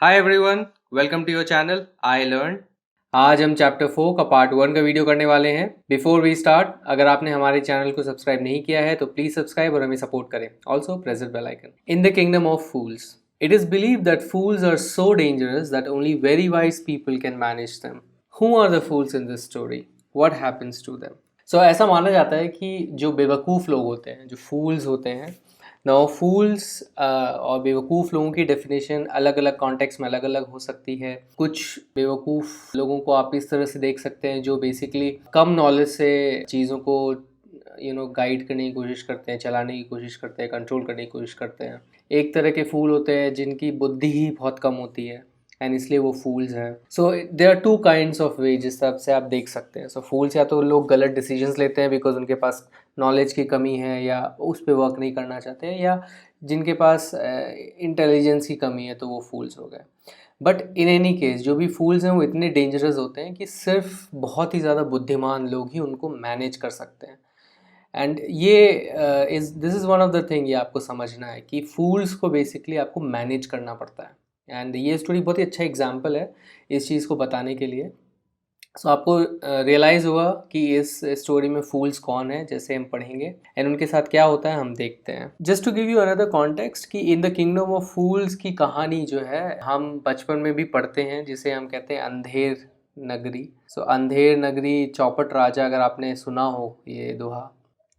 Hi everyone, welcome to your channel I learn. आज हम chapter 4 का पार्ट 1 का वीडियो करने वाले हैं। बिफोर वी स्टार्ट, अगर आपने हमारे चैनल को सब्सक्राइब नहीं किया है तो प्लीज सब्सक्राइब और हमें सपोर्ट करें। Also press the bell icon. In the kingdom of fools, it is believed that fools are so dangerous that only very wise people can manage them. Who are the fools in this story? What happens to them? So ऐसा माना जाता है कि जो बेवकूफ़ लोग होते हैं, जो फूल्स होते हैं, नाउ फूल्स और बेवकूफ़ लोगों की डेफिनेशन अलग अलग कॉन्टेक्स्ट में अलग अलग हो सकती है। कुछ बेवकूफ़ लोगों को आप इस तरह से देख सकते हैं जो बेसिकली कम नॉलेज से चीज़ों को गाइड करने की कोशिश करते हैं, चलाने की कोशिश करते हैं, कंट्रोल करने की कोशिश करते हैं। एक तरह के फूल होते हैं जिनकी बुद्धि ही बहुत कम होती है एंड इसलिए वो फूल्स हैं। So there are two kinds of way जिस तरह से आप देख सकते हैं। सो फूल्स या तो लोग गलत डिसीजंस लेते हैं बिकॉज उनके पास नॉलेज की कमी है या उस पर वर्क नहीं करना चाहते हैं, या जिनके पास इंटेलिजेंस की कमी है तो वो फूल्स हो गए। बट इन एनी केस जो भी फूल्स हैं वो इतने डेंजरस होते हैं कि सिर्फ बहुत ही ज़्यादा बुद्धिमान लोग ही उनको मैनेज कर सकते हैं। एंड ये this is one of the thing, ये आपको समझना है कि फूल्स को बेसिकली आपको मैनेज करना पड़ता है। एंड ये स्टोरी बहुत ही अच्छा एग्जाम्पल है इस चीज़ को बताने के लिए। सो आपको रियलाइज़ हुआ कि इस स्टोरी में फूल्स कौन है, जैसे हम पढ़ेंगे एंड उनके साथ क्या होता है हम देखते हैं। Just to give you another context कि in the kingdom of fools की कहानी जो है हम बचपन में भी पढ़ते हैं, जिसे हम कहते हैं अंधेर नगरी। सो अंधेर नगरी चौपट राजा, अगर आपने सुना हो ये दोहा,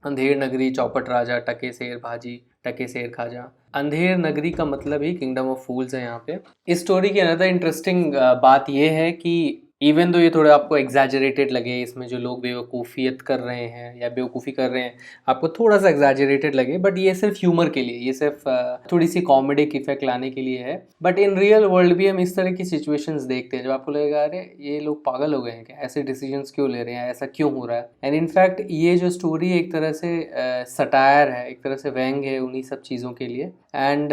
अंधेर नगरी चौपट राजा, टके शेर भाजी टके शेर खाजा। अंधेर नगरी का मतलब ही किंगडम ऑफ फूल्स है यहाँ पे। इस स्टोरी की अनदर इंटरेस्टिंग बात यह है कि इवन दो ये थोड़ा आपको एग्जैजरेटेड लगे, इसमें जो लोग बेवकूफ़ियत कर रहे हैं या बेवकूफ़ी कर रहे हैं आपको थोड़ा सा एग्जैजरेटेड लगे, बट ये सिर्फ ह्यूमर के लिए, ये सिर्फ थोड़ी सी कॉमेडिक इफेक्ट लाने के लिए है। बट इन रियल वर्ल्ड भी हम इस तरह की सिचुएशंस देखते हैं जब आपको लगेगा अरे ये लोग पागल हो गए हैं क्या, ऐसे डिसीजंस क्यों ले रहे हैं, ऐसा क्यों हो रहा है। एंड इनफैक्ट ये जो स्टोरी एक तरह से सटायर है, एक तरह से व्यंग है उन्हीं सब चीज़ों के लिए। एंड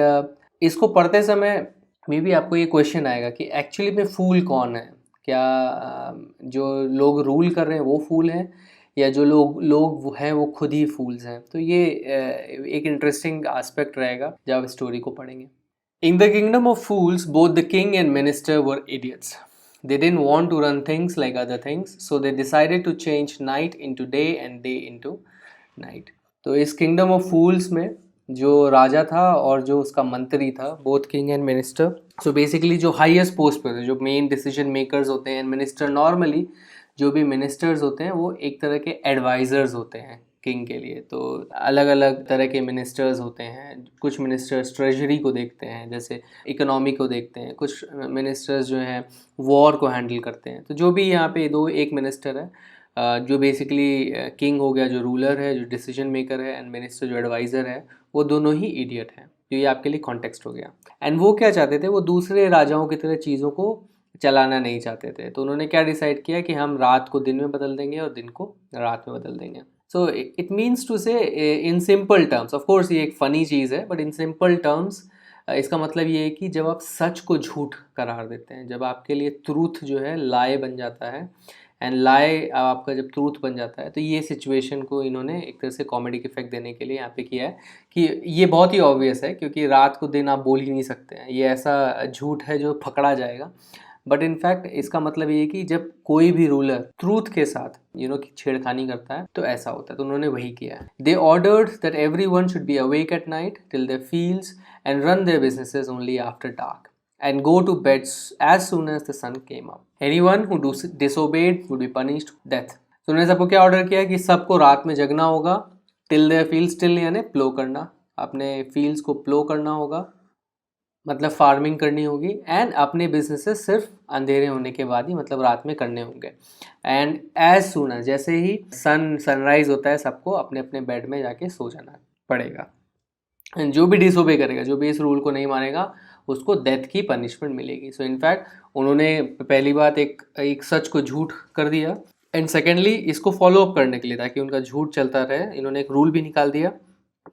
इसको पढ़ते समय मे बी आपको ये क्वेश्चन आएगा कि एक्चुअली में फूल कौन है। क्या जो लोग रूल कर रहे हैं वो फूल हैं, या जो लोग हैं वो खुद ही फूल्स हैं। तो ये एक इंटरेस्टिंग एस्पेक्ट रहेगा जब आप स्टोरी को पढ़ेंगे। इन the kingdom of fools both the king and minister were idiots. They didn't want to run things like other things, so they decided to change night into day and day into night. तो इस kingdom of फूल्स में जो राजा था और जो उसका मंत्री था, both king and minister, so basically जो हाईएस्ट पोस्ट पे थे, जो मेन डिसीजन मेकर्स होते हैं, मिनिस्टर नॉर्मली जो भी मिनिस्टर्स होते हैं वो एक तरह के एडवाइज़र्स होते हैं किंग के लिए। तो अलग अलग तरह के मिनिस्टर्स होते हैं। कुछ मिनिस्टर्स ट्रेजरी को देखते हैं, जैसे इकोनॉमी को देखते हैं। कुछ मिनिस्टर्स जो हैं वॉर को हैंडल करते हैं। तो जो भी यहाँ पे एक मिनिस्टर है, जो बेसिकली किंग हो गया जो रूलर है, जो डिसीजन मेकर है, एंड मिनिस्टर जो एडवाइज़र है, वो दोनों ही इडियट हैं। तो ये आपके लिए कॉन्टेक्स्ट हो गया। एंड वो क्या चाहते थे, वो दूसरे राजाओं की तरह चीज़ों को चलाना नहीं चाहते थे। तो उन्होंने क्या डिसाइड किया कि हम रात को दिन में बदल देंगे और दिन को रात में बदल देंगे। सो इट मीन्स टू से in simple terms, of course ये एक फ़नी चीज़ है, बट इन सिंपल टर्म्स इसका मतलब ये है कि जब आप सच को झूठ करार देते हैं, जब आपके लिए ट्रूथ जो है लाई बन जाता है, एंड लाई आपका जब ट्रूथ बन जाता है, तो ये सिचुएशन को इन्होंने एक तरह से कॉमेडिक इफेक्ट देने के लिए यहाँ पे किया है कि ये बहुत ही ऑब्वियस है क्योंकि रात को दिन आप बोल ही नहीं सकते हैं, ये ऐसा झूठ है जो पकड़ा जाएगा। बट इनफैक्ट इसका मतलब ये है कि जब कोई भी रूलर ट्रूथ के साथ की छेड़खानी करता है तो ऐसा होता है। तो उन्होंने वही किया है। They ordered that everyone should be awake at night till their fields and run their businesses only after dark and go to bed as soon as the sun came up. Anyone who disobeyed would be punished with death. तो उन्होंने सबको क्या order किया कि सबको रात में जगना होगा, टिल देयर फील्ड्स, टिल यानी प्लो करना, अपने फील्ड्स को प्लो करना होगा, मतलब फार्मिंग करनी होगी, एंड अपने बिजनेसेस सिर्फ अंधेरे होने के बाद ही, मतलब रात में करने होंगे। एंड एज सून एज, जैसे ही सनराइज होता है, सबको अपने अपने बेड में जाके सो जाना पड़ेगा। जो भी डिसोबे करेगा, जो भी इस रूल को नहीं मानेगा, उसको डेथ की पनिशमेंट मिलेगी। सो इनफैक्ट उन्होंने पहली बात एक सच को झूठ कर दिया, एंड सेकेंडली इसको फॉलो अप करने के लिए, ताकि उनका झूठ चलता रहे, इन्होंने एक रूल भी निकाल दिया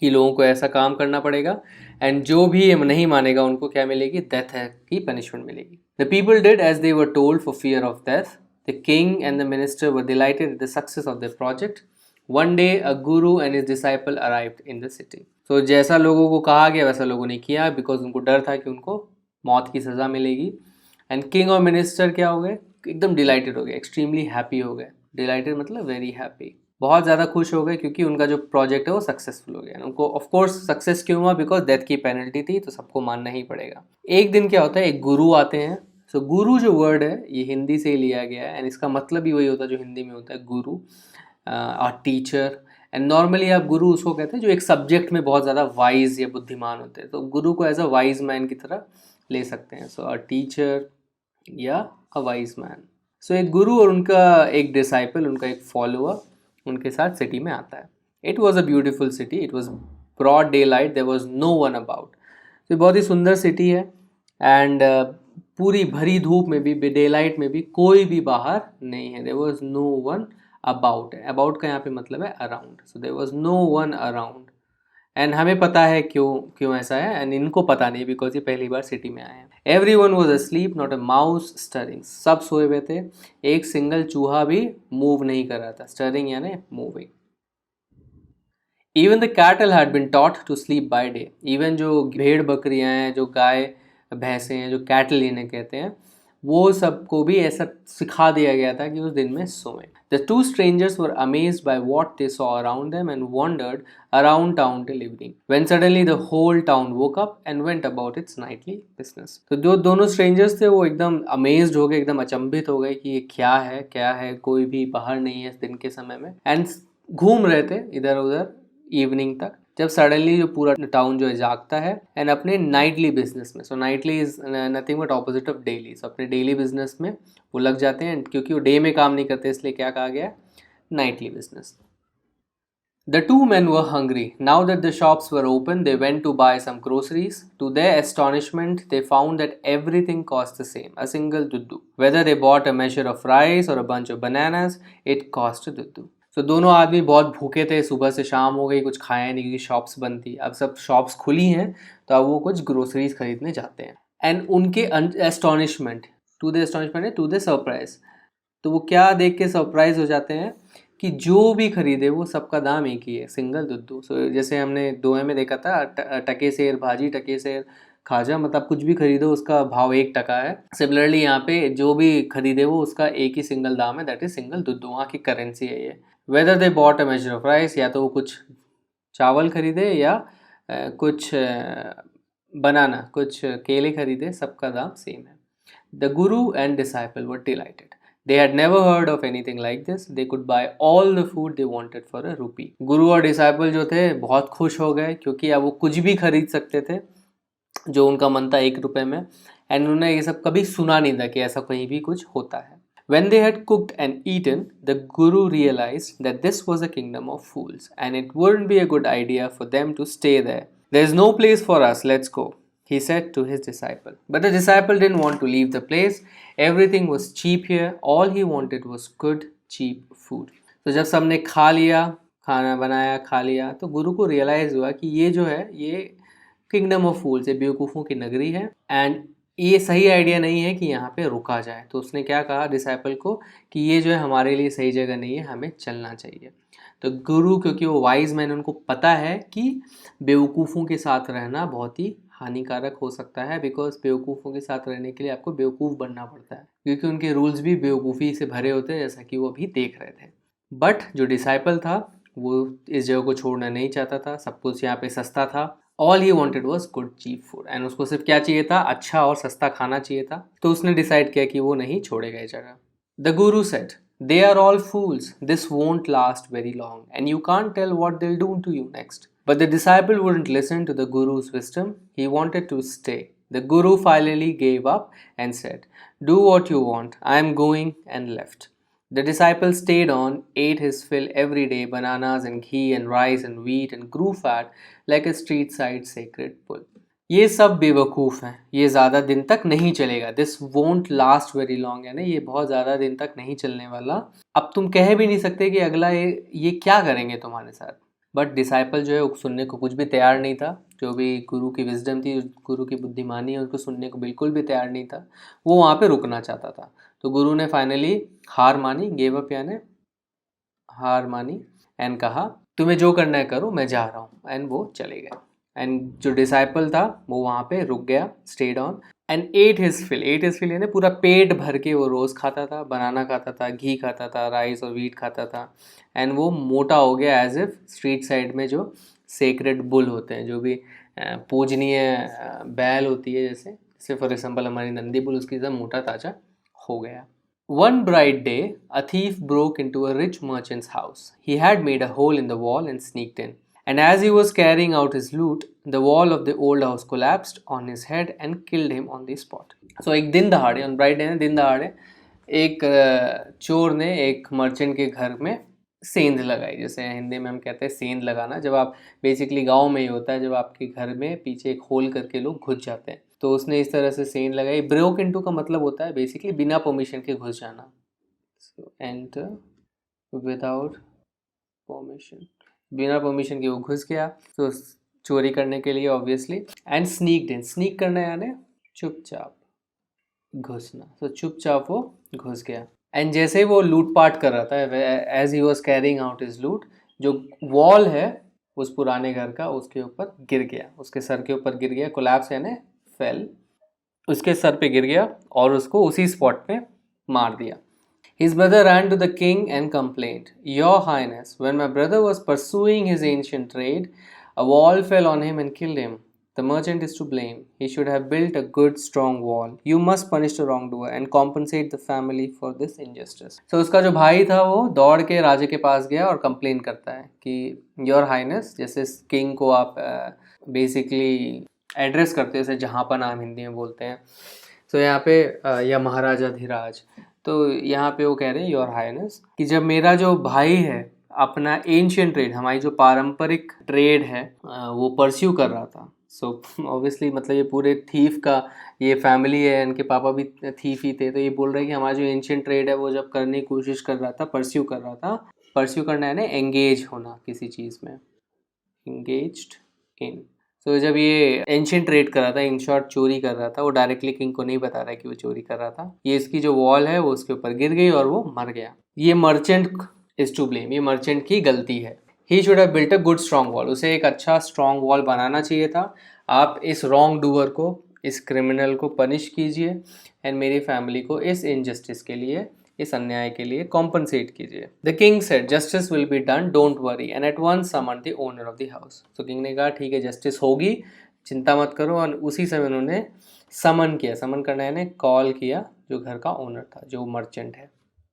कि लोगों को ऐसा काम करना पड़ेगा, एंड जो भी नहीं मानेगा उनको क्या मिलेगी, डेथ है की पनिशमेंट मिलेगी। The people did as they were told for fear of death. The king and the minister were delighted with the success of the project. One day a guru and his disciple arrived in the city. So जैसा लोगों को कहा गया वैसा लोगों ने किया, because उनको डर था कि उनको मौत की सज़ा मिलेगी। एंड किंग और मिनिस्टर क्या हो गए, एकदम डिलाइटेड हो गए, एक्सट्रीमली हैप्पी हो गए। डिलाइटेड मतलब वेरी हैप्पी, बहुत ज़्यादा खुश हो गए क्योंकि उनका जो प्रोजेक्ट है वो सक्सेसफुल हो गया। उनको ऑफ कोर्स सक्सेस क्यों हुआ, बिकॉज डेथ की पेनल्टी थी, तो सबको मानना ही पड़ेगा। एक दिन क्या होता है, एक गुरु आते हैं। सो गुरु जो वर्ड है ये हिंदी से ही लिया गया है, एंड इसका मतलब भी वही होता है जो हिंदी में होता है, गुरु और टीचर। एंड नॉर्मली आप गुरु उसको कहते हैं जो एक सब्जेक्ट में बहुत ज़्यादा वाइज या बुद्धिमान होते हैं, तो गुरु को एज अ वाइज मैन की तरह ले सकते हैं। सो अ टीचर या अ वाइज मैन। सो एक गुरु और उनका एक डिसाइपल, उनका एक फॉलोअर उनके साथ सिटी में आता है। It was a beautiful city, it was broad daylight, there was no one about. तो बहुत ही सुंदर सिटी है। एंड पूरी भरी धूप में भी, डे लाइट में भी कोई भी बाहर नहीं है। There was no one about है, अबाउट का यहाँ पे मतलब है around. So there was no one around. And हमें पता है क्यों क्यों ऐसा है, एंड इनको पता नहीं, बिकॉज ये पहली बार सिटी में आए हैं। Every one was asleep, not a mouse stirring. सब सोए हुए थे, एक सिंगल चूहा भी मूव नहीं कर रहा था। स्टरिंग यानी moving. Even the cattle had been taught to sleep by day. Even जो भेड़ बकरियां हैं, जो गाय भैंसे हैं, जो कैटल इन्हें कहते हैं, वो सबको भी ऐसा सिखा दिया गया था कि उस दिन में सोएं। The two strangers were amazed by what they saw around them and wondered around town till evening when suddenly the whole town woke up and went about its nightly business. तो जो दोनों स्ट्रेंजर्स थे वो एकदम amazed हो गए, एकदम अचंभित हो गए कि ये क्या है, कोई भी बाहर नहीं है इस दिन के समय में। एंड घूम रहे थे इधर उधर इवनिंग तक, जब सडनली जो पूरा टाउन जो है जागता है एंड अपने नाइटली बिजनेस में। So nightly is nothing but opposite of daily. So अपने डेली बिजनेस में वो लग जाते हैं, क्योंकि वो डे में काम नहीं करते, इसलिए क्या कहा गया, Knightley business. The two men were hungry. Now that the shops were open, they went to buy some groceries. To their astonishment, they found that everything cost the same, a single duddu. Whether they bought a measure of rice or a bunch of bananas, it cost a duddu. तो दोनों आदमी बहुत भूखे थे, सुबह से शाम हो गई, कुछ खाया नहीं क्योंकि शॉप्स बंद थी। अब सब शॉप्स खुली हैं, तो अब वो कुछ ग्रोसरीज खरीदने जाते हैं। एंड उनके astonishment, to the astonishment, to the surprise, तो वो क्या देख के सरप्राइज हो जाते हैं कि जो भी खरीदे वो सबका दाम एक ही है, सिंगल दुद्दू। सो जैसे हमने दोहे में देखा था, टके सेर भाजी, टके सेर खाजा, मतलब कुछ भी खरीदो उसका भाव 1 टका है। सिमिलरली यहाँ पे जो भी खरीदे वो उसका एक ही सिंगल दाम है, दैट इज सिंगल दुद्दू। वहाँ की करेंसी है ये। Whether they bought a measure of rice, या तो वो कुछ चावल खरीदे या कुछ बनाना, कुछ केले खरीदे, सबका दाम सेम है। The Guru and disciple were dilated. They had never heard of anything like this. They could buy all the food they wanted for a rupee. गुरु और डिसाइपल जो थे बहुत खुश हो गए, क्योंकि अब वो कुछ भी खरीद सकते थे जो उनका मन था 1 रुपए में। एंड उन्होंने ये सब कभी सुना नहीं था कि ऐसा कहीं भी कुछ होता है। When they had cooked and eaten, the guru realized that this was a kingdom of fools and it wouldn't be a good idea for them to stay there. There's no place for us, let's go, he said to his disciple. But the disciple didn't want to leave the place. Everything was cheap here. All he wanted was good, cheap food. तो जब सबने खा लिया, खाना बनाया, खा लिया, तो गुरु को रियलाइज़ हुआ कि ये जो है ये किंगडम ऑफ फूल्स है, बेवकूफ़ों की नगरी है, एंड ये सही आइडिया नहीं है कि यहाँ पे रुका जाए। तो उसने क्या कहा डिसाइपल को कि ये जो है हमारे लिए सही जगह नहीं है, हमें चलना चाहिए। तो गुरु, क्योंकि वो वाइज मैन, उनको पता है कि बेवकूफ़ों के साथ रहना बहुत ही हानिकारक हो सकता है, बिकॉज बेवकूफ़ों के साथ रहने के लिए आपको बेवकूफ़ बनना पड़ता है, क्योंकि उनके रूल्स भी बेवकूफ़ी से भरे होते हैं, जैसा कि वो अभी देख रहे थे। बट जो डिसाइपल था वो इस जगह को छोड़ना नहीं चाहता था। सब कुछ यहाँ पे सस्ता था। All he wanted was good cheap food, and उसको सिर्फ क्या चाहिए था, अच्छा और सस्ता खाना चाहिए था। तो उसने डिसाइड किया कि वो नहीं छोड़ेगा ये जगह। The Guru said, they are all fools. This won't last very long, and you can't tell what they'll do to you next. But the disciple wouldn't listen to the guru's wisdom. He wanted to stay. The guru finally gave up and said, do what you want. I am going, and left. The disciple stayed on, ate his fill every day, bananas and ghee and rice and wheat, and grew fat like a street side sacred bull. ये सब बेवकूफ़ हैं, ये ज़्यादा दिन तक नहीं चलेगा। This won't last very long, है ना, ये बहुत ज़्यादा दिन तक नहीं चलने वाला। अब तुम कह भी नहीं सकते कि अगला ये क्या करेंगे तुम्हारे साथ। बट डिसाइपल जो है वो सुनने को कुछ भी तैयार नहीं था। जो भी गुरु की विजडम थी, गुरु की बुद्धिमानी है, उसको सुनने को बिल्कुल भी तैयार नहीं था। वो वहाँ पे रुकना चाहता था। तो गुरु ने फाइनली हार मानी, गेव अप यानी हार मानी, एंड कहा तुम्हें जो करना है करो, मैं जा रहा हूँ। एंड वो चले गए। एंड जो डिसाइपल था वो वहाँ पे रुक गया, stayed on. And at his fill, यानी पूरा पेट भर के वो रोज़ खाता था, बनाना खाता था, घी खाता था, राइस और वीट खाता था। एंड वो मोटा हो गया एज इफ स्ट्रीट साइड में जो सेक्रेड बुल होते हैं, जो भी पूजनीय बैल होती है, जैसे फॉर एग्जाम्पल हमारी नंदी बुल, उसकी तरह मोटा ताजा हो गया। One bright day, a thief broke into a rich merchant's house. He had made a hole in the wall and sneaked in. And as he was carrying out his loot, the wall of the old house collapsed on his head and killed him on the spot. So एक दिन दहाड़े, on bright day, दिन दहाड़े एक चोर ने एक merchant के घर में सेंध लगाई। जैसे हिंदी में हम कहते हैं सेंध लगाना, जब आप बेसिकली गांव में ही होता है, जब आपके घर में पीछे एक होल करके लोग घुस जाते हैं, तो उसने इस तरह से सेंध लगाई। ब्रोक इनटू का मतलब होता है बेसिकली बिना परमिशन के घुस जाना। सो एंटर विदाउट परमिशन, बिना परमिशन के वो घुस गया तो चोरी करने के लिए obviously. And sneaked in, sneak करना यानी चुपचाप घुसना, तो चुपचाप वो घुस गया। एंड जैसे ही वो लूटपाट कर रहा था, as he was carrying out his loot, जो वॉल है उस पुराने घर का उसके ऊपर गिर गया, उसके सर के ऊपर गिर गया। कोलैप्स यानी फेल, उसके सर पे गिर गया और उसको उसी स्पॉट पे मार दिया। His brother ran to the king and complained, Your Highness, when my brother was pursuing his ancient trade, a wall fell on him and killed him. The merchant is to blame. He should have built a good, strong wall. You must punish the wrongdoer and compensate the family for this injustice. So उसका जो भाई था वो दौड़ के राजे के पास गया और कंप्लेन करता है कि योर हाइनेस, जैसे किंग को आप बेसिकली एड्रेस करते हैं, जैसे जहाँपना हम हिंदी में बोलते हैं। सो यहाँ पे या महाराजा धीराज, तो यहाँ पे वो कह रहे हैं योर हाइनेस कि जब मेरा जो भाई है अपना एंशियंट ट्रेड, हमारी जो पारंपरिक ट्रेड है वो परस्यू कर रहा था। सो ऑब्वियसली मतलब ये पूरे थीफ का ये फैमिली है, इनके पापा भी थीफ ही थे, तो ये बोल रहे हैं कि हमारा जो एंशियंट ट्रेड है वो जब करने की कोशिश कर रहा था, परस्यू कर रहा था। परस्यू करना है ना एंगेज होना किसी चीज़ में, एंगेज्ड इन। तो जब ये एंशियंट ट्रेड कर रहा था, इन शॉर्ट चोरी कर रहा था, वो डायरेक्टली किंग को नहीं बता रहा है कि वो चोरी कर रहा था। ये इसकी जो वॉल है वो उसके ऊपर गिर गई और वो मर गया। ये मर्चेंट इज टू ब्लेम, ये मर्चेंट की गलती है। He should have built a good strong wall, उसे एक अच्छा स्ट्रॉन्ग वॉल बनाना चाहिए था। आप इस रॉन्ग डूअर को, इस क्रिमिनल को पनिश कीजिए एंड मेरी फैमिली को इस इनजस्टिस के लिए, इस अन्याय के लिए कॉम्पनसेट कीजिए। The king said justice will be done, don't worry, and at once summon the owner of the house. तो किंग ने कहा ठीक है जस्टिस होगी, चिंता मत करो। और उसी समय उन्होंने समन किया, समन करना यानी कॉल किया जो घर का ओनर था, जो मर्चेंट है।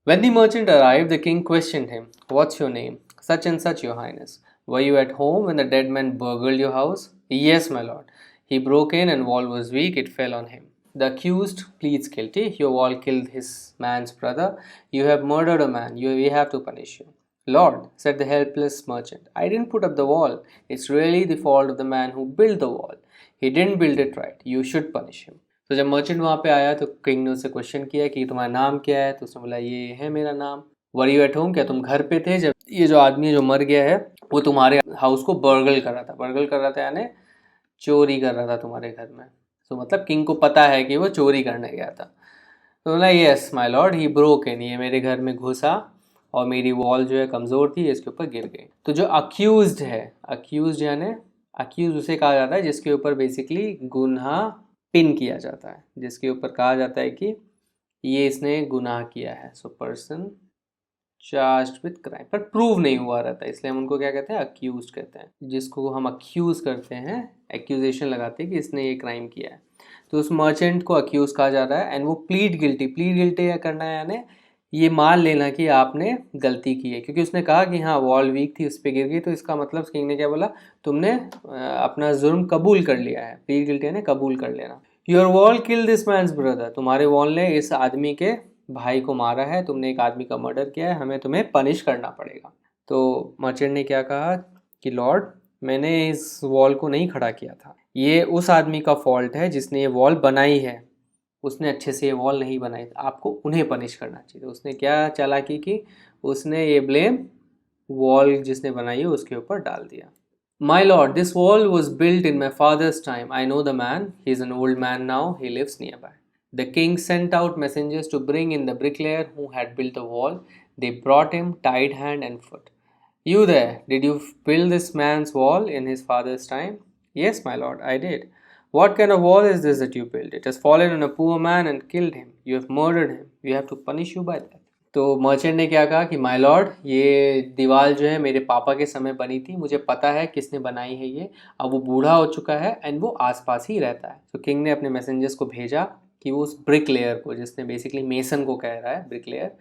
When the merchant arrived, the king questioned him, What's your name? Such and such, your highness. Were you at home when the dead man burgled your house? Yes, my lord. He broke in and wall was weak, it fell on him. The accused pleads guilty. Your wall killed his man's brother. You have murdered a man. We have to punish you. Lord, said the helpless merchant, I didn't put up the wall. It's really the fault of the man who built the wall. He didn't build it right. You should punish him. तो जब merchant वहाँ पे आया तो king ने उससे question किया कि तुम्हारा नाम क्या है, तो उसने बोला ये है मेरा नाम। वर यू एट होम, क्या तुम घर पे थे जब ये जो आदमी जो मर गया है वो तुम्हारे हाउस को बर्गल कर रहा था। बर्गल कर रहा था यानी चोरी कर रहा था तुम्हारे घर में। तो मतलब किंग को पता है कि वो चोरी करने गया था। तो बोला yes my Lord, he broke in, ये मेरे घर में घुसा और मेरी वॉल जो है कमज़ोर थी, इसके ऊपर गिर गई। तो जो अक्यूज्ड है, अक्यूज्ड यानी अक्यूज उसे कहा जाता है जिसके ऊपर बेसिकली गुनाह पिन किया जाता है, जिसके ऊपर कहा जाता है कि ये इसने गुनाह किया है। So person charged with crime, पर प्रूव नहीं हुआ रहता, इसलिए हम उनको क्या कहते हैं, अक्यूज कहते हैं। जिसको हम अक्यूज करते हैं, एक्यूजेशन लगाते हैं कि इसने ये क्राइम किया है, तो उस मर्चेंट को अक्यूज कहा जा रहा है। एंड वो प्लीड गिल्टी, प्लीड गिल्टी या करना है यानी ये मान लेना कि आपने गलती की है, क्योंकि उसने कहा कि हाँ वॉल वीक थी, उस पर गिर गई। तो इसका मतलब किंग ने क्या बोला, तुमने अपना जुर्म कबूल कर लिया है। प्लीड गिल्टी यानी कबूल कर लेना। Your wall kill this man's brother, तुम्हारे वॉल ने इस आदमी के भाई को मारा है, तुमने एक आदमी का मर्डर किया है, हमें तुम्हें पनिश करना पड़ेगा। तो मर्चेंट ने क्या कहा कि लॉर्ड, मैंने इस वॉल को नहीं खड़ा किया था, ये उस आदमी का फॉल्ट है जिसने ये वॉल बनाई है, उसने अच्छे से ये वॉल नहीं बनाई, आपको उन्हें पनिश करना चाहिए। उसने क्या चालाकी की, उसने ये ब्लेम वॉल जिसने बनाई है उसके ऊपर डाल दिया। My lord, this wall was built in my father's time. I know the man. He is an old man now. He lives nearby. The king sent out messengers to bring in the bricklayer who had built the wall. They brought him tied hand and foot. You there, did you build this man's wall in his father's time? Yes, my lord, I did. What kind of wall is this that you built? It has fallen on a poor man and killed him. You have murdered him. We have to punish you by that. तो merchant ने क्या कहा कि my Lord, ये दीवार जो है मेरे पापा के समय बनी थी, मुझे पता है किसने बनाई है ये, अब वो बूढ़ा हो चुका है एंड वो आसपास ही रहता है। तो किंग ने अपने मैसेंजर्स को भेजा कि वो उस ब्रिक लेयर को, जिसने बेसिकली मेसन को कह रहा है, ब्रिक लेयर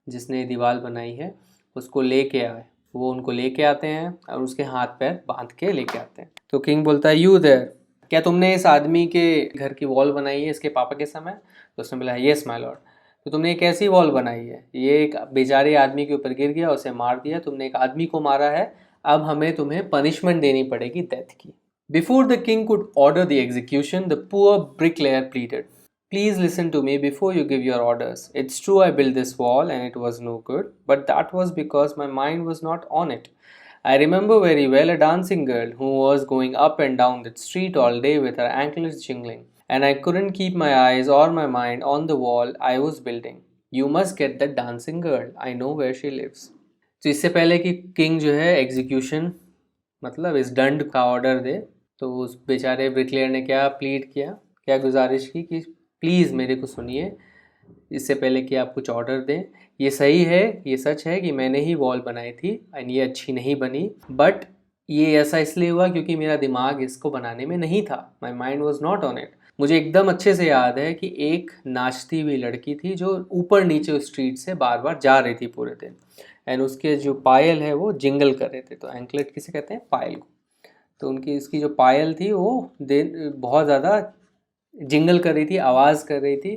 जिसने दीवार बनाई है, उसको लेके आए। वो उनको लेके आते हैं और उसके हाथ पैर बांध के लेके आते हैं। तो किंग बोलता है, यू देयर, क्या तुमने इस आदमी के घर की वॉल बनाई है इसके पापा के समय? तो उसने बोला, येस माय लॉर्ड। तो तुमने एक ऐसी वॉल बनाई है, ये एक बेचारे आदमी के ऊपर गिर गया, उसे मार दिया, तुमने एक आदमी को मारा है, अब हमें तुम्हें पनिशमेंट देनी पड़ेगी डेथ की। Before the king could order the execution, the poor bricklayer pleaded, please listen to me before you give your orders. It's true I built this wall and it was no good, but that was because my mind was not on it. I remember very well a dancing girl who was going up and down that street all day with her anklets jingling, and I couldn't keep my eyes or my mind on the wall I was building. You must get that dancing girl. I know where she lives. तो इससे पहले कि king जो है execution मतलब इस दंड का ऑर्डर दे, तो उस बेचारे ब्रिकलेयर ने क्या प्लीड किया, क्या गुजारिश की कि प्लीज़ मेरे को सुनिए, इससे पहले कि आप कुछ ऑर्डर दें, ये सही है, ये सच है कि मैंने ही वॉल बनाई थी एंड ये अच्छी नहीं बनी, बट ये ऐसा इसलिए हुआ क्योंकि मेरा दिमाग इसको बनाने में नहीं था, my mind was not on it. मुझे एकदम अच्छे से याद है कि एक नाचती हुई लड़की थी जो ऊपर नीचे उस स्ट्रीट से बार बार जा रही थी पूरे दिन, एंड उसके जो पायल है वो जिंगल कर रहे थे। तो एंकलेट किसे कहते हैं? पायल को। तो उनकी इसकी जो पायल थी वो बहुत ज़्यादा जिंगल कर रही थी, आवाज़ कर रही थी,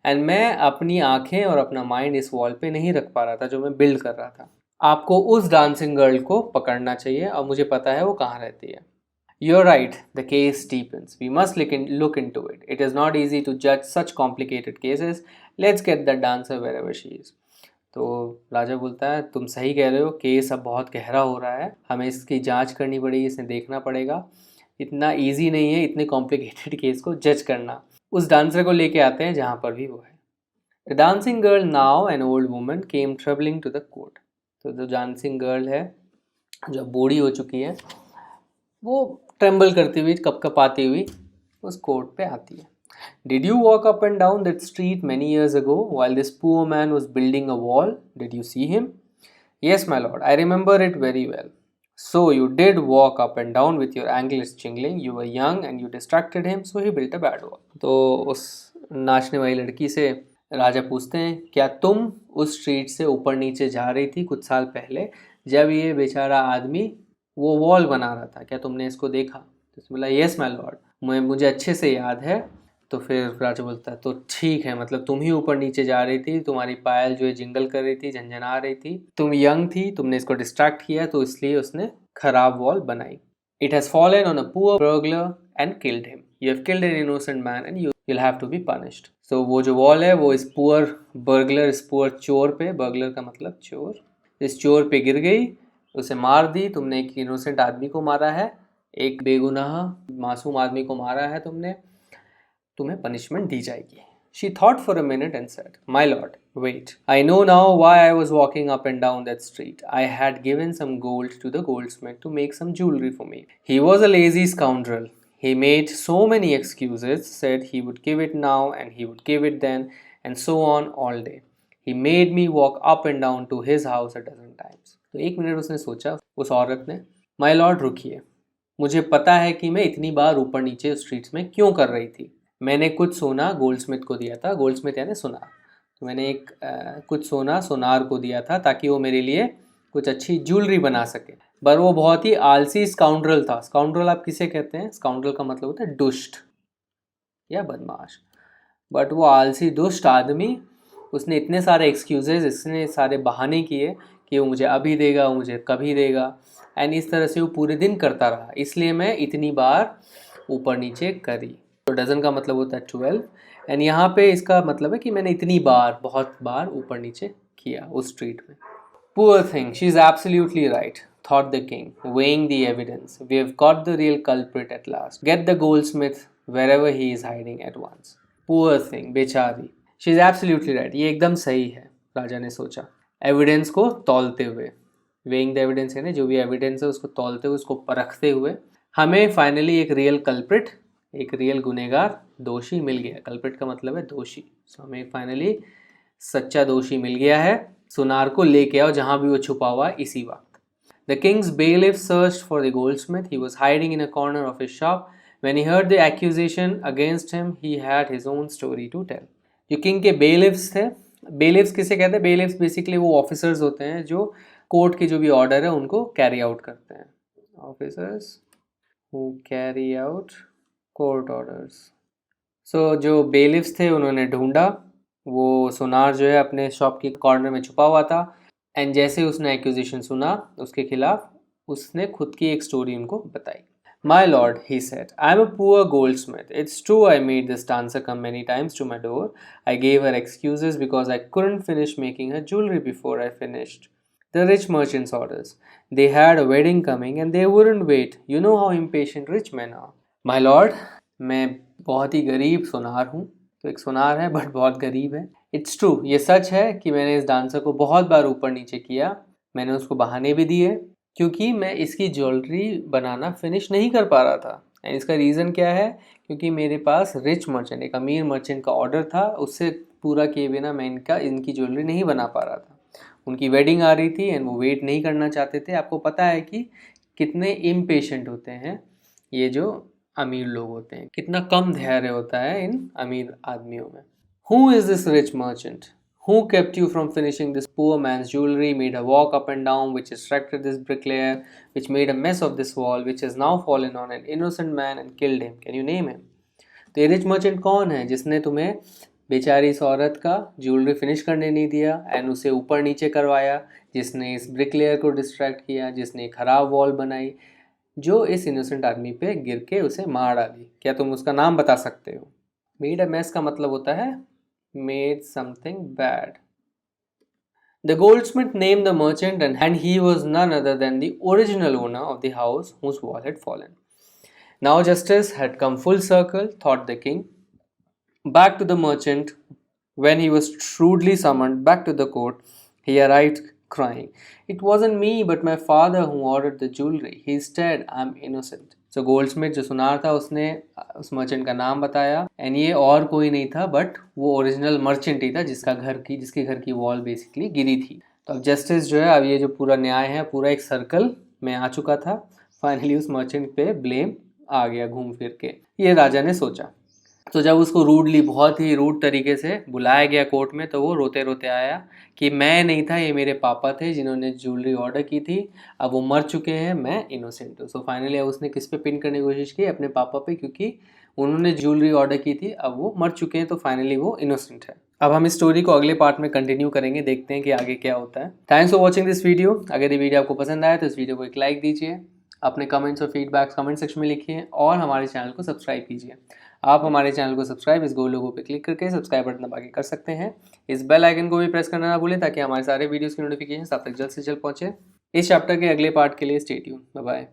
एंड मैं अपनी आंखें और अपना माइंड इस वॉल पे नहीं रख पा रहा था जो मैं बिल्ड कर रहा था। आपको उस डांसिंग गर्ल को पकड़ना चाहिए और मुझे पता है वो कहाँ रहती है। You're right, the case deepens. We must look into it. It is not easy to judge such complicated cases. Let's get the dancer wherever she is. तो राजा बोलता है, तुम सही कह रहे हो, केस अब बहुत गहरा हो रहा है, हमें इसकी जांच करनी पड़ेगी, इसे देखना पड़ेगा, इतना इजी नहीं है इतने कॉम्प्लिकेटेड केस को जज करना। उस डांसर को लेके आते हैं जहाँ पर भी वो है। The dancing girl now an old woman came travelling to the court. तो जो डांसिंग गर्ल है, जो बूढ़ी हो चुकी है, वो ट्रेम्बल करती हुई, कपकपाती हुई उस कोर्ट पे आती है। Did you walk up and down that street many years ago while this poor man was building a wall? Did you see him? Yes, my lord, I remember it very well. So you did walk up and down with your anklets jingling. You were young and you distracted him, so he built a bad wall. तो उस नाचने वाली लड़की से राजा पूछते हैं, क्या तुम उस स्ट्रीट से ऊपर नीचे जा रही थी कुछ साल पहले जब ये बेचारा आदमी वो वॉल बना रहा था, क्या तुमने इसको देखा? तो उसने बोला, येस माय लॉर्ड, मुझे अच्छे से याद है। तो फिर राजा बोलता है, तो ठीक है, मतलब तुम ही ऊपर नीचे जा रही थी, तुम्हारी पायल जो है जिंगल कर रही थी, झंझना रही थी, तुम यंग थी, तुमने इसको डिस्ट्रैक्ट किया, तो इसलिए उसने खराब वॉल बनाई। It has fallen on a poor burglar and killed him. You have killed an innocent man and you'll have to be punished. So वो जो वॉल है वो इस पुअर बर्गलर, इस पुअर चोर पे, बर्गलर का मतलब चोर, इस चोर पे गिर गई, उसे मार दी। तुमने एक इनोसेंट आदमी को मारा है, एक बेगुनाह मासूम आदमी को मारा है तुमने, तुम्हें पनिशमेंट दी जाएगी। She thought for a minute and said, My lord, wait. I know now why I was walking up and down that street. I had given some gold to the goldsmith to make some jewelry for me. He was a lazy scoundrel. He made so many excuses, said he would give it now and he would give it then, and so on all day. He made me walk up and down to his house a dozen times. तो एक minute उसने सोचा, उस औरत ने, my Lord रुकिए, मुझे पता है कि मैं इतनी बार ऊपर नीचे स्ट्रीट्स में क्यों कर रही थी। मैंने कुछ सोना गोल्डस्मिथ को दिया था, गोल्डस्मिथ यानी सुनार, तो मैंने एक कुछ सोना सुनार को दिया था ताकि वो मेरे लिए कुछ अच्छी ज्वेलरी बना सके, पर वो बहुत ही आलसी स्काउंड्रल था। स्काउंड्रल आप किसे कहते हैं? स्काउंड्रल का मतलब होता है दुष्ट या बदमाश, बट वो आलसी दुष्ट आदमी, उसने इतने सारे एक्सक्यूजेज, इतने सारे बहाने किए कि वो मुझे अभी देगा, वो मुझे कभी देगा, एंड इस तरह से वो पूरे दिन करता रहा, इसलिए मैं इतनी बार ऊपर नीचे करी। तो डजन का मतलब होता है 12, एंड यहाँ पे इसका मतलब है कि मैंने इतनी बार, बहुत बार ऊपर नीचे किया उस स्ट्रीट में। Poor thing, she is absolutely right, thought the king, weighing the evidence. We have got the real culprit at last. Get the goldsmith wherever he is hiding at once. Poor thing, बेचारी। She is absolutely right, ये एकदम सही है, राजा ने सोचा, evidence को तौलते हुए। weighing the evidence है ना, जो भी एविडेंस है उसको तौलते हुए, उसको परखते हुए, हमें फाइनली एक रियल कल्प्रिट एक रियल गुनहगार दोषी मिल गया। कल्प्रिट का मतलब है दोषी। सो हमें फाइनली सच्चा दोषी मिल गया है। सुनार को लेके आओ जहां भी वो छुपा हुआ है इसी वक्त। The king's bailiff searched for the goldsmith. He was hiding in a corner of his shop. When he heard the accusation against him, he had his own story to tell. जो किंग के बेलिफ्स थे, बेलिफ्स किसे कहते हैं? बेलिफ्स basically वो officers होते हैं जो कोर्ट के जो भी ऑर्डर है उनको कैरी आउट करते हैं। Officers who carry out court orders. So जो बेलिफ्स थे उन्होंने ढूंढा, वो सुनार जो है अपने शॉप के कॉर्नर में छुपा हुआ था। एंड जैसे उसने एक्यूजिशन सुना उसके खिलाफ, उसने खुद की एक स्टोरी उनको बताई। My lord, he said, I am a poor goldsmith. It's true I made this dancer come many times to my door. I gave her excuses because I couldn't finish making her jewelry before I finished the rich merchant's orders. They had a wedding coming and they wouldn't wait. You know how impatient rich men are. My lord, मैं बहुत ही गरीब सुनार हूँ। तो एक सुनार है but बहुत गरीब है। इट्स ट्रू, ये सच है कि मैंने इस डांसर को बहुत बार ऊपर नीचे किया। मैंने उसको बहाने भी दिए क्योंकि मैं इसकी ज्वेलरी बनाना फिनिश नहीं कर पा रहा था। एंड इसका रीज़न क्या है? क्योंकि मेरे पास रिच मर्चेंट, एक अमीर मर्चेंट का ऑर्डर था, उससे पूरा किए बिना मैं इनकी ज्वेलरी नहीं बना पा रहा था। उनकी वेडिंग आ रही थी एंड वो वेट नहीं करना चाहते थे। आपको पता है कि कितने इम्पेशेंट होते हैं ये जो अमीर लोग होते हैं, कितना कम धैर्य होता है इन अमीर आदमियों में। Who is this rich merchant? Who kept you from finishing this poor man's jewelry, made her walk up and down, which distracted this bricklayer, which made a mess of this wall, which has now fallen on an innocent man and killed him? Can you name him? तो ये rich merchant कौन है जिसने तुम्हें बेचारी इस औरत का ज्वेलरी फिनिश करने नहीं दिया एंड उसे ऊपर नीचे करवाया, जिसने इस ब्रिकलेयर को डिस्ट्रैक्ट किया, जिसने खराब वॉल बनाई, जो इस इनोसेंट आदमी पे गिर के उसे मार डाली? क्या तुम उसका नाम बता सकते हो? मेड अ मेस का मतलब होता है made something bad. The goldsmith named the merchant and he was none other than the original owner of the house whose wall had fallen. Now justice had come full circle, thought the king. Back to the merchant, when he was shrewdly summoned back to the court, he arrived crying. It wasn't me but my father who ordered the jewelry. He said I'm innocent. So Goldsmith जो सुनार था उसने उस merchant का नाम बताया and ये और कोई नहीं था बट वो ओरिजिनल मर्चेंट ही था जिसके घर की वॉल बेसिकली गिरी थी। तो अब जस्टिस जो है, अब ये जो पूरा न्याय है पूरा एक सर्कल में आ चुका था। फाइनली उस मर्चेंट पे ब्लेम आ गया घूम फिर के, ये राजा ने सोचा। तो जब उसको बहुत ही रूड तरीके से बुलाया गया कोर्ट में, तो वो रोते रोते आया कि मैं नहीं था, ये मेरे पापा थे जिन्होंने ज्वेलरी ऑर्डर की थी, अब वो मर चुके हैं, मैं इनोसेंट हूँ। सो फाइनली अब उसने किस पे पिन करने की कोशिश की? अपने पापा पे, क्योंकि उन्होंने ज्वेलरी ऑर्डर की थी, अब वो मर चुके हैं, तो फाइनली वो इनोसेंट है। अब हम इस स्टोरी को अगले पार्ट में कंटिन्यू करेंगे, देखते हैं कि आगे क्या होता है। Thanks for watching this video. अगर ये वीडियो आपको पसंद आया तो इस वीडियो को एक लाइक दीजिए, अपने कमेंट्स और फीडबैक्स कमेंट सेक्शन में लिखिए और हमारे चैनल को सब्सक्राइब कीजिए। आप हमारे चैनल को सब्सक्राइब इस गोल लोगो पे क्लिक करके सब्सक्राइब बटन दबा के कर सकते हैं। इस बेल आइकन को भी प्रेस करना ना भूलें ताकि हमारे सारे वीडियोस की नोटिफिकेशन आप तक जल्द से जल्द पहुंचे। इस चैप्टर के अगले पार्ट के लिए स्टे ट्यून्ड। Bye bye.